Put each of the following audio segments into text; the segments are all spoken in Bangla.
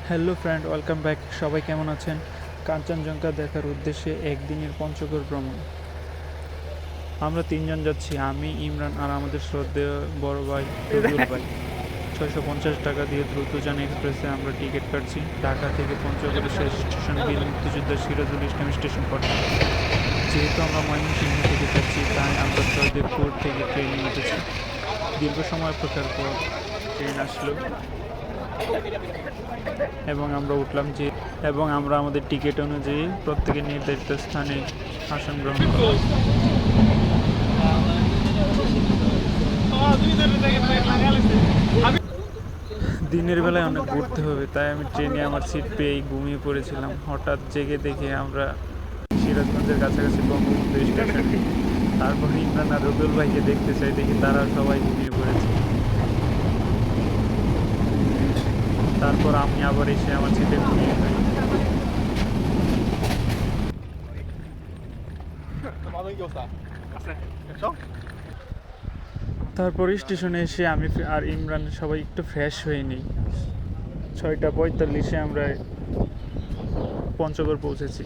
Hello friend, welcome back. সবাই কেমন আছেন? কাঞ্চনজঙ্ঘা দেখার উদ্দেশ্যে একদিনের পঞ্চগড় ভ্রমণ। আমরা তিনজন যাচ্ছি, আমি, ইমরান আর আমাদের শ্রদ্ধেয় বড় ভাই রবিউল ভাই। 650 টাকা দিয়ে দ্রুতযান এক্সপ্রেসে আমরা টিকিট কাটছি ঢাকা থেকে পঞ্চগড়ের শেষ স্টেশন বীর মুক্তিযোদ্ধা সিরাজুল ইসলাম স্টেশন পর্যন্ত। যেহেতু আমরা ময়মনসিংহ থেকে যাচ্ছি, তাই আমরা জয়দেবপুর থেকে ট্রেনে উঠেছি। দীর্ঘ সময় অপেক্ষার পর ট্রেন আসলো এবং আমরা উঠলাম এবং আমরা আমাদের টিকিট অনুযায়ী প্রত্যেকের নির্ধারিত স্থানে আসন গ্রহণ করলাম। দিনের বেলায় অনেক ঘুরতে হবে, তাই আমি ট্রেনে আমার সিট পেয়েই ঘুমিয়ে পড়েছিলাম। হঠাৎ জেগে দেখে আমরা সিরাজগঞ্জের কাছাকাছি বঙ্গবন্ধু স্টেশন। তারপর ইমরান আর রবিউল ভাইকে দেখতে চাই, দেখি তারা সবাই ঘুমিয়ে পড়েছে। তারপর আমি আবার এসে আমার সিটে ঘুমিয়ে পড়ি। তারপর স্টেশনে এসে আমি আর ইমরান সবাই একটু ফ্রেশ হয়ে নিই। 6:45 আমরা পঞ্চগড় পৌঁছেছি।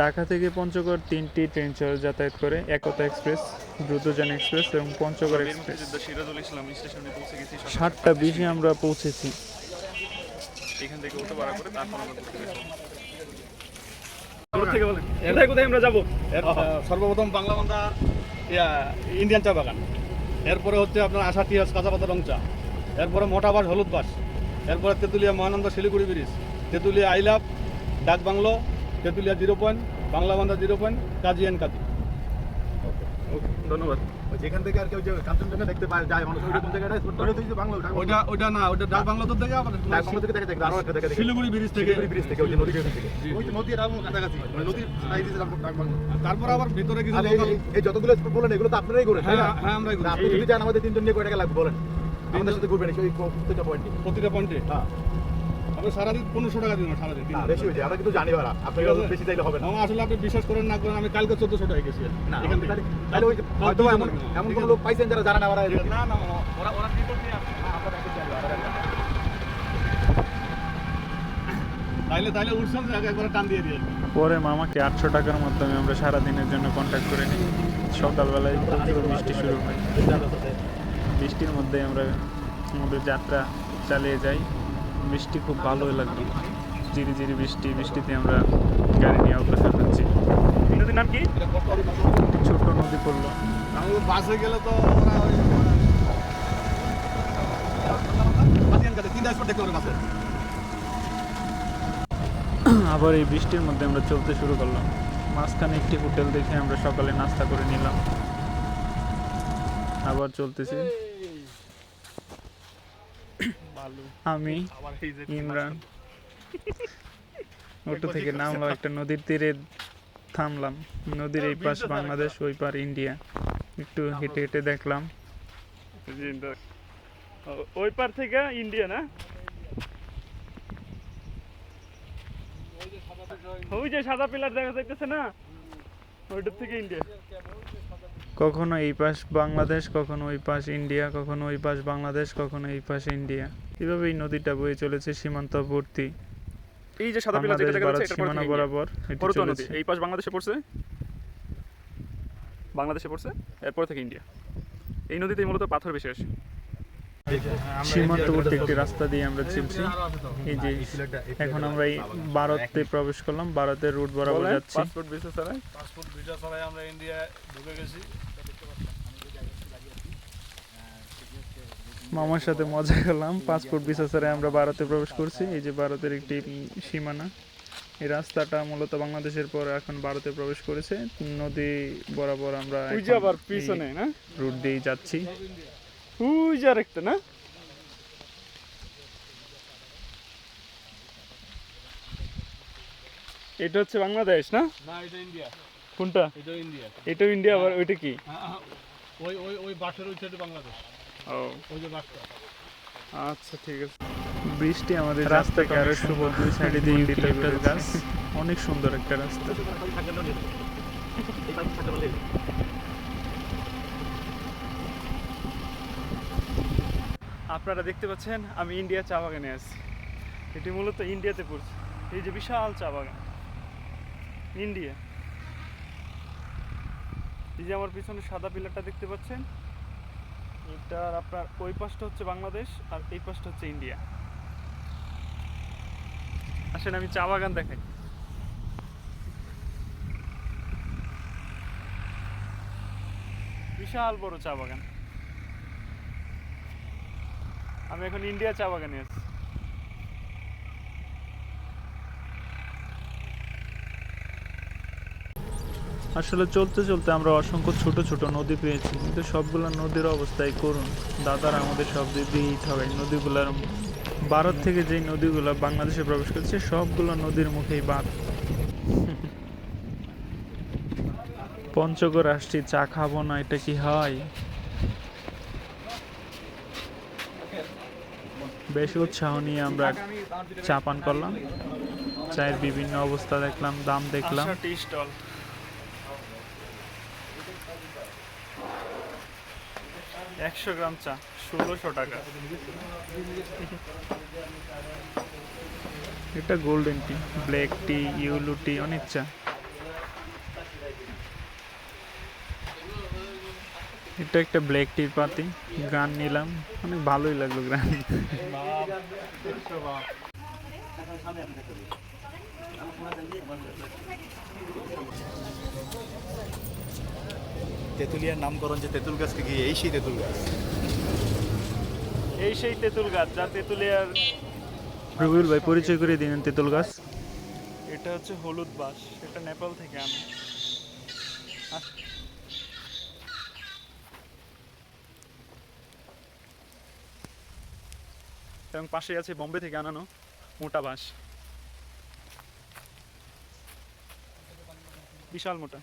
ঢাকা থেকে পঞ্চগড় 3টি ট্রেন যাতায়াত করে: একতা এক্সপ্রেস, দ্রুতযান এক্সপ্রেস এবং পঞ্চগড় এক্সপ্রেস। 7:20 আমরা পৌঁছেছি। এখান থেকে উঠে ভাড়া করে তারপর আমরা কোথায় আমরা যাবো? সর্বপ্রথম বাংলাবান্ধা ইন্ডিয়ান চা বাগান, এরপরে হচ্ছে আপনার আষাঢ় টিয়াস কাঁচা পাতা রং চা, এরপরে মোটা বাস হলুদ বাস, এরপরে Tetulia Mahananda Siliguri bridge, Tetulia I love, dak bungalow, Tetulia 0 point, Banglabandha 0 point, Kazi and Kazi. ধন্যবাদ। যেখান থেকে আর কেউ যে কাঞ্চনজঙ্ঘা দেখতে পায় যায় মানুষ, ওই কোন জায়গাটা বাংলা, ওইটা না, ওইটা ডাক বাংলো তো থেকে আবার ডাক বাংলো থেকে দেখে আরো একটা দেখে শিলিগুড়ি ব্রিজ থেকে, ব্রিজ থেকে ওই যে নদী থেকে, ওই যে নদীর আরো কাছাকাছি, মানে নদীর সাইডে ডাক বাংলো। তারপর আবার ভিতরে কিছু এই যতগুলো বলেন এগুলো তো আপনারাই করেন, তাই না? হ্যাঁ আমরাই করি। আপনি যদি চান আমাদের তিনজন নিয়ে কয় টাকা লাগবে বলেন, আমাদের সাথে ঘুরবেন ওই প্রত্যেকটা পয়েন্টে। হ্যাঁ, আমি সারাদিন 1500 টাকা দিন, সারাদিন বেশি হয়েছে, আমরা কিন্তু জানি ওরা আপনাকে বেশি চাইলে হবে না। আসলে আপনি বিশ্বাস করেন না করেন, আমি কালকে 1400 টাকা গেছি এখান থেকে। তাহলে ওই হয়তো এমন কোনো লোক পাইছেন যারা জানা না ওরা না ওরা রিপোর্ট নিয়ে আসে। তাইলে উঠছেন একবার টান দিয়ে দিয়ে। পরে মামাকে 800 টাকার মাধ্যমে আমরা সারাদিনের জন্য কন্ট্যাক্ট করে নিই। সকালবেলায় প্রচুর বৃষ্টি শুরু হয়। বৃষ্টির মধ্যে আমরা আমাদের যাত্রা চালিয়ে যাই। বৃষ্টি খুব ভালোই লাগলো, ঝিরি ঝিরি বৃষ্টিতে আমরা গাড়ি নিয়ে অগ্রসর হচ্ছি। নদীর নাম কি? ছোট্ট নদী পড়লো। আমি বাসে গেলে তো আবার এই বৃষ্টির মধ্যে আমরা চলতে শুরু করলাম। মাঝখানে একটি হোটেল দেখে আমরা সকালে নাস্তা করে নিলাম। আবার চলতেছি। আমি, ইমরান অটো থেকে নামলাম, একটা নদীর তীরে থামলাম। নদীর এই পাশ বাংলাদেশ, ওই পার ইন্ডিয়া। একটু হেঁটে হেঁটে দেখলাম। ওই পার থেকে ইন্ডিয়া না, ওই যে সাদা পিলার দেখা যাইতেছে না, ওইটার থেকে ইন্ডিয়া। কখনো এই পাশ বাংলাদেশ, কখনো ওই পাশ ইন্ডিয়া, কখনো ওই পাশ বাংলাদেশ, কখনো এই পাশ ইন্ডিয়া। এভাবে এই নদীটা বয়ে চলেছে সীমান্তবর্তী। এই যে সাদা পিলার যেটা দেখা যাচ্ছে, এটা সীমানা বরাবর নদী। এই পাশ বাংলাদেশে পড়ছে, এরপর থেকে ইন্ডিয়া। এই নদীতে মূলত পাথর বেশি আসে। সীমান্তবর্তী একটি রাস্তা দিয়ে আমরা চলছি। এই যে এখন আমরা এই ভারতে প্রবেশ করলাম, ভারতের রুট বরাবর যাচ্ছি। পাসপোর্ট ভিসা ছাড়াই আমরা ইন্ডিয়া ঢুকে গেছি। মামার সাথে মজা করলাম, পাসপোর্ট ভিসা ছাড়াই আমরা ভারতে প্রবেশ করছি। এই যে ভারতের একটি সীমানা। এই রাস্তাটা মূলত বাংলাদেশের পর এখন ভারতে প্রবেশ করেছে। নদী বরাবর আমরা আবার পিছনে না রুট দিয়ে যাচ্ছি। একটা না, এটা হচ্ছে বাংলাদেশ না, এটা ইন্ডিয়া। কোনটা? এটা ইন্ডিয়া। এটাও ইন্ডিয়া, আবার ওইটা কি? ওই বাসের ওই সাইডে বাংলাদেশ। ওই যে বাসটা। আচ্ছা ঠিক আছে। বৃষ্টি আমাদের রাস্তাকে আরো শুভ, দুই সাইডে দিয়ে ইউক্যালিপটাস গাছ, অনেক সুন্দর একটা রাস্তা। আপনারা দেখতে পাচ্ছেন আমি ইন্ডিয়া চা বাগানে আছি। এটি মূলত ইন্ডিয়াতে পড়ছে। এই যে বিশাল চা বাগান, ইন্ডিয়া। এই যে আমার পিছনে সাদা পিলারটা দেখতে পাচ্ছেন, এটার আপনার ওই পাশটা হচ্ছে বাংলাদেশ আর এই পাশটা হচ্ছে ইন্ডিয়া। আসেন আমি চা বাগান দেখাই। বিশাল বড় চা বাগান। আমি এখন ইন্ডিয়া চা বাগানে আছি। আসলে চলতে চলতে আমরা অসংখ্য ছোট ছোট নদী পেয়েছি, কিন্তু সবগুলো নদীর অবস্থাই করুন। দাদারা আমাদের সব দিক দিয়েই ঠগায়। নদীগুলোর ভারত থেকে যেই নদীগুলো বাংলাদেশে প্রবেশ করছে সবগুলো নদীর মুখেই বাদ। পঞ্চগড় আসছি, চা খাবো না, এটা কি হয়? বেশ উৎসাহ নিয়ে আমরা চা পান করলাম। চায়ের বিভিন্ন অবস্থা দেখলাম, দাম দেখলাম। 100 গ্রাম চা 1600 টাকা। এটা গোল্ডেন টি, ব্ল্যাক টি, ইউলু টি, অনেক চা। এটা একটা ব্ল্যাক টির পাতি, গ্রান নিলাম, অনেক ভালোই লাগলো গ্রান। তেঁতুলিয়ার নামকরণ যে তেঁতুল গাছকে গিয়ে এই সেই তেঁতুল গাছ। এই সেই তেঁতুল গাছ, যা তেঁতুলিয়ার। রবিউল ভাই পরিচয় করে দিন তেঁতুল গাছ। এটা হচ্ছে হলুদ বাঁশ, এটা নেপাল থেকে আনা। এবং পাশে আছে বোম্বে থেকে আনানো মোটা বাঁশ, বিশাল মোটা।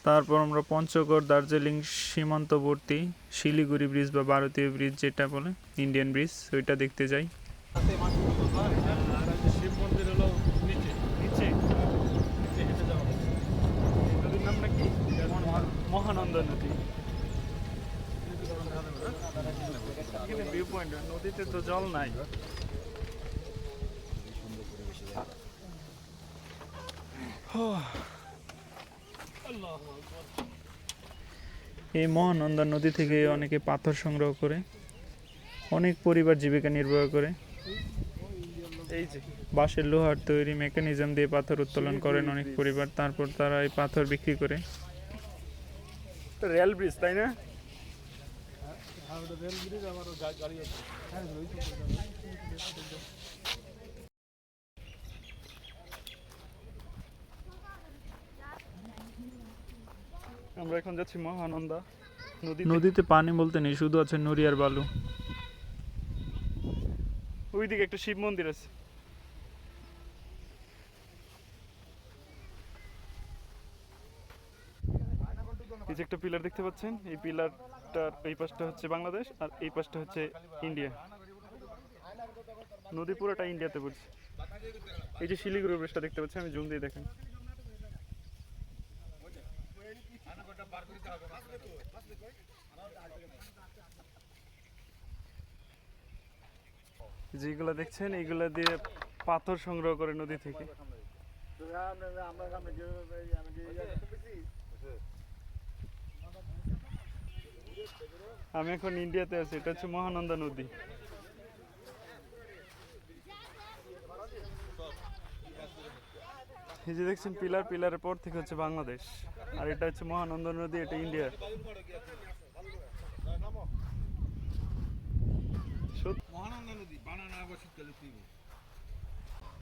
তারপর আমরা পঞ্চগড় দার্জিলিং সীমান্তবর্তী শিলিগুড়ি ব্রিজ বা ভারতীয় ব্রিজ যেটা বলে, ইন্ডিয়ান ব্রিজ, ওইটা দেখতে যাই। শিব মন্দির হলো নিচে নিচে হেঁটে যাওয়া নদীর নামটা কি? মহানন্দা নদী। এখানে ভিউ পয়েন্ট, নদীতে তো জল নাই। এই মহানন্দা নদী থেকে অনেকে পাথর সংগ্রহ করে, অনেক পরিবার জীবিকা নির্বাহ করে। এই যে বাঁশের লোহার তৈরি মেকানিজম দিয়ে পাথর উত্তোলন করেন অনেক পরিবার, তারপর তারা এই পাথর বিক্রি করে। রেল ব্রিজ, তাই না? রেল ব্রিজ আমার গাড়ি আছে। আমরা এখন যাচ্ছি মহানন্দা নদীতে পানি বলতে নেই, শুধু আছে নুড়ি আর বালু। ওইদিকে একটা শিব মন্দির আছে। এই যে একটা পিলার দেখতে পাচ্ছেন, এই পিলারটার এই পাশটা হচ্ছে বাংলাদেশ আর এই পাশটা হচ্ছে ইন্ডিয়া। নদী পুরোটা ইন্ডিয়াতে পড়ছে। এই যে শিলিগুড়ি ব্রিজটা দেখতে পাচ্ছেন, আমি জুম দিয়ে দেখেন। যেগুলো দেখছেন এইগুলা দিয়ে পাথর সংগ্রহ করে নদী থেকে। আমি এখন ইন্ডিয়াতে আছি, এটা হচ্ছে মহানন্দা নদী। এই যে দেখছেন পিলার, পিলারের পর থেকে হচ্ছে বাংলাদেশ, আর এটা হচ্ছে মহানন্দা নদী, এটা ইন্ডিয়া।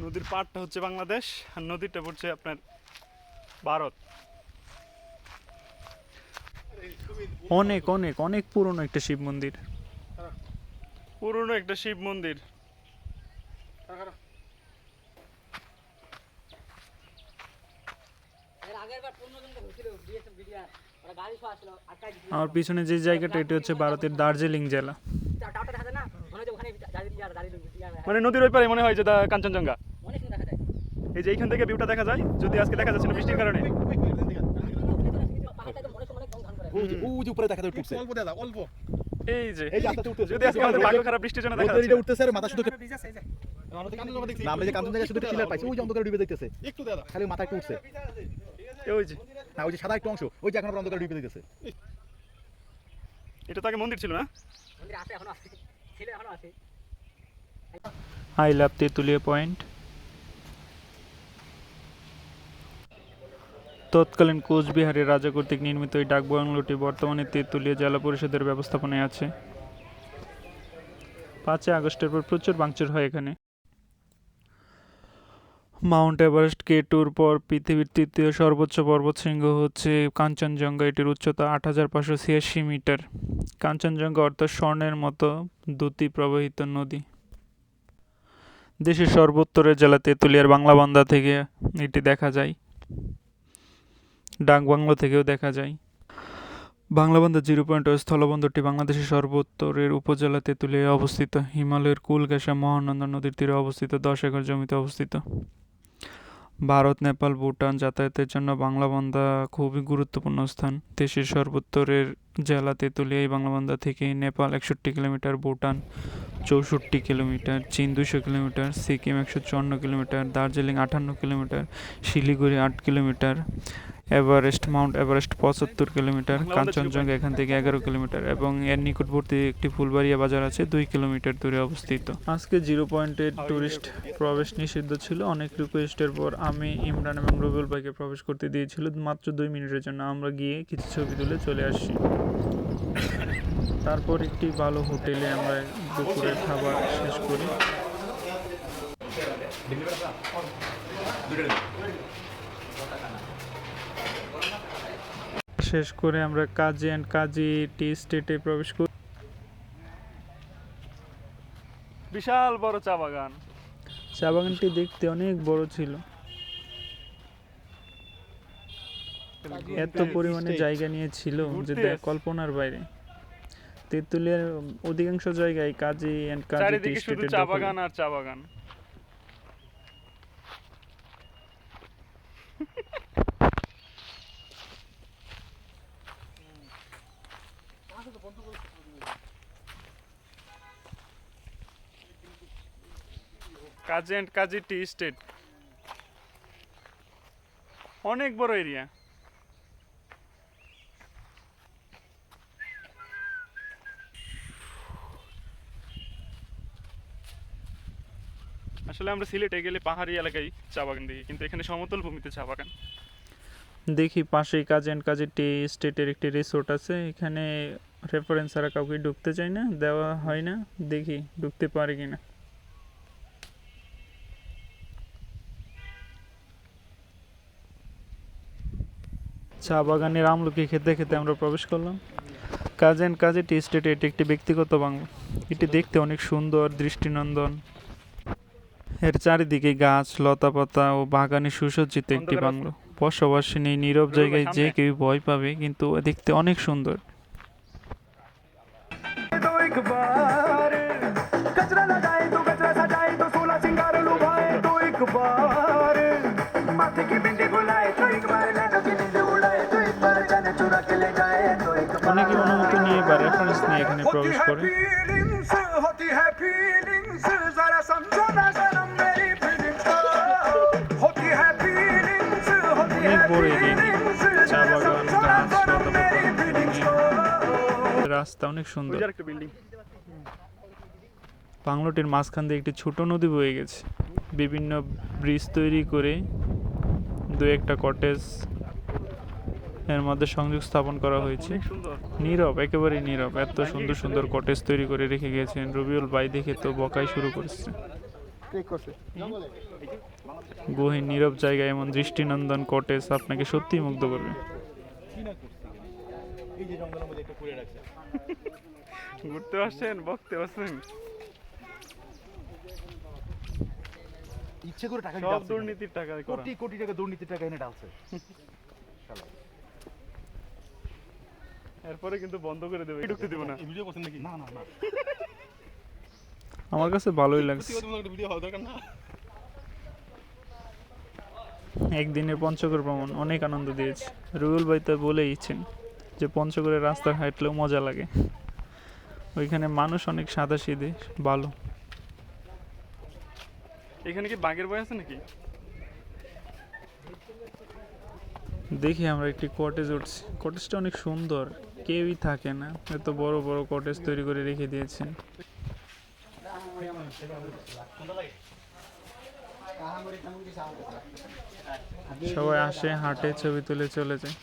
নদীর পাড়টা হচ্ছে বাংলাদেশ আর নদীটা পড়ছে আপনার ভারত। অনেক অনেক অনেক পুরনো একটা শিব মন্দির, পুরনো একটা শিব মন্দির। আমার পিছনে যে জায়গাটা, এটা হচ্ছে ভারতের দার্জিলিং জেলা। মানে নদীর ওই পারে মনে হয় যে কাঞ্চনজঙ্ঘা। এই যে এইখান থেকে ভিউটা দেখা যায়, যদি আজকে দেখা যাচ্ছে না বৃষ্টির কারণে। ওই যে উপরে দেখা যায় একটু উঠছে। অল্প দাদা অল্প। এই যে এই যে আস্তে আস্তে উঠতেছে। যদি আজকে আমাদের ভাগ্য খারাপ বৃষ্টির জন্য দেখা রোদের যাচ্ছে এটা উঠতেছে আর মাথা শুধু আমরা তো কাঞ্চনজঙ্ঘা দেখছি। না, আমরা যে কাঞ্চনজঙ্ঘা শুধু শিলার পাইছি, ওই যে অন্ধকারে ডুবে যাইতেছে। একটু দাদা। খালি মাথা একটু উঠছে। ওই যে না, ওই যে সাদা একটা অংশ, ওই যে এখন আবার অন্ধকারে ডুবে যাইতেছে। এটা তো আগে মন্দির ছিল না? I love Tetulia point. তৎকালীন কোচবিহারের রাজা কর্তৃক নির্মিত এই ডাক বাংলোটি বর্তমানে তেঁতুলিয়া জেলা পরিষদের ব্যবস্থাপনায় আছে। 5 আগস্টের পর প্রচুর ভাঙচুর হয় এখানে। মাউন্ট এভারেস্ট K2-র পর পৃথিবীর তৃতীয় সর্বোচ্চ পর্বতশৃঙ্গ হচ্ছে কাঞ্চনজঙ্ঘা। এটির উচ্চতা 8586 মিটার। কাঞ্চনজঙ্ঘা অর্থ স্বর্ণের মতো দ্যুতি প্রবাহিত নদী। দেশের সর্বোত্তরের জেলা তেঁতুলিয়ার বাংলাবান্ধা থেকে এটি দেখা যায়। ডাকবাংলো থেকেও দেখা যায়। বাংলাবান্ধা 0 স্থলবন্দরটি বাংলাদেশের সর্বোত্তরের উপজেলা তেঁতুলিয়ায় অবস্থিত। হিমালয়ের কুলঘেঁষা মহানন্দা নদীর তীরে অবস্থিত 10 একর জমিতে অবস্থিত। ভারত, নেপাল, ভুটান যাতায়াতের জন্য বাংলাবান্ধা খুবই গুরুত্বপূর্ণ স্থান। দেশের সর্বোত্তরের জেলা তেঁতুলিয়া এই বাংলাবান্ধা থেকে নেপাল 61 কিলোমিটার, ভুটান 64 কিলোমিটার, চীন 200 kilometre, Sikkim 154 kilometre, Darjeeling 58 kilometre, Siliguri 8 kilometre, Mount Everest 75 kilometre, Kanchenjunga এখান থেকে 11 কিলোমিটার এবং এর নিকটবর্তী একটি ফুলবাড়িয়া বাজার আছে 2 কিলোমিটার দূরে অবস্থিত। আজকে 0 পয়েন্টে টুরিস্ট প্রবেশ নিষিদ্ধ ছিল। অনেক রিকোয়েস্টের পর আমি, ইমরান এবং রবিউল ভাইকে প্রবেশ করতে দিয়েছিল মাত্র 2 মিনিটের জন্য। আমরা গিয়ে কিছু ছবি তুলে চলে আসি। তারপর একটি ভালো হোটেলে আমরা দুপুরের খাবার শেষ করি। শেষ করে আমরা কাজী অ্যান্ড কাজী টি স্টেটে প্রবেশ করি। বিশাল বড় চা বাগান। চা বাগানটি দেখতে অনেক বড় ছিল। এত পরিমাণে জায়গা নিয়েছিল যে কল্পনার বাইরে। তেঁতুলিয়ার অধিকাংশ জায়গায় কাজী অ্যান্ড কাজী টি স্টেটের চা বাগান আর চা বাগান। কাজী অ্যান্ড কাজী টি স্টেট অনেক বড় এরিয়া। আসলে আমরা সিলেটে গেলে পাহাড়ি এলাকায় চা বাগান দেখি, কিন্তু এখানে সমতল ভূমিতে চা বাগান দেখি। পাশেই কাজী অ্যান্ড কাজী টি স্টেটের একটি রিসোর্ট আছে। এখানে রেফারেন্স ছাড়া কাউকে ঢুকতে চাই না, দেওয়া হয় না। দেখি ঢুকতে পারি কিনা। চা বাগানের আমলকি খেতে খেতে আমরা প্রবেশ করলাম। কাজী অ্যান্ড কাজী টি স্টেটে এটি একটি ব্যক্তিগত বাংলো। এটি দেখতে অনেক সুন্দর, দৃষ্টিনন্দন। এর চারিদিকে গাছ, লতাপাতা ও বাগানে সুসজ্জিত একটি বাংলো। বসবাসী নীরব জায়গায় যে কেউ ভয় পাবে, কিন্তু দেখতে অনেক সুন্দর। অনেকে অনুমতি নিয়ে বা রেফারেন্স নিয়ে এখানে প্রবেশ করে। অনেক বড় এরিয়া, চা বাগান, গাছ, রাস্তা অনেক সুন্দর। বাংলোটির মাঝখান দিয়ে একটি ছোট নদী বয়ে গেছে। বিভিন্ন ব্রিজ তৈরি করে 2-1টা কটেজ এর মধ্যে সংযোগ স্থাপন করা হয়েছে। নীরব, একেবারে নীরব। এত সুন্দর সুন্দর কটেজ তৈরি করে রেখে গেছেন। রবিউল ভাই দেখে তো বকাই শুরু করেছে। গহীন নীরব জায়গায় এমন দৃষ্টিনন্দন কটেজ আপনাকে সত্যিই মুগ্ধ করবে। ঘুরতে আসছেন, বকতে আসছেন, ইচ্ছে করে টাকা সব দুর্নীতির টাকা, কোটি কোটি টাকা দুর্নীতির টাকা এনে ডালছে। এরপরে কিন্তু বন্ধ করে দেবে, ঢুকতে দিব না। ভিডিও করছেন নাকি? না না না, আমার কাছে ভালোই লাগছে। ভিডিও হওয়া দরকার না। একদিনের পঞ্চগড় ভ্রমণ অনেক আনন্দ দিয়েছে। রুবেল ভাই তো বলেইছেন যে পঞ্চগড়ের রাস্তা হাঁটলেও মজা লাগে। ওইখানে মানুষ অনেক সাদাসিধে, ভালো। এখানে কি বাঘের ভয় আছে নাকি? দেখি আমরা একটি কটেজ উঠছি, কটেজটা অনেক সুন্দর, কেউই থাকে না, এত বড় বড় কটেজ তৈরি করে রেখে দিয়েছেন। সবাই আসে, হাঁটে, ছবি তুলে চলে যায়।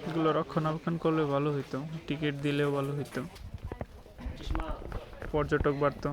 এগুলো রক্ষণাবেক্ষণ করলে ভালো হইতো, টিকিট দিলেও ভালো হইতো, পর্যটক বাড়তো।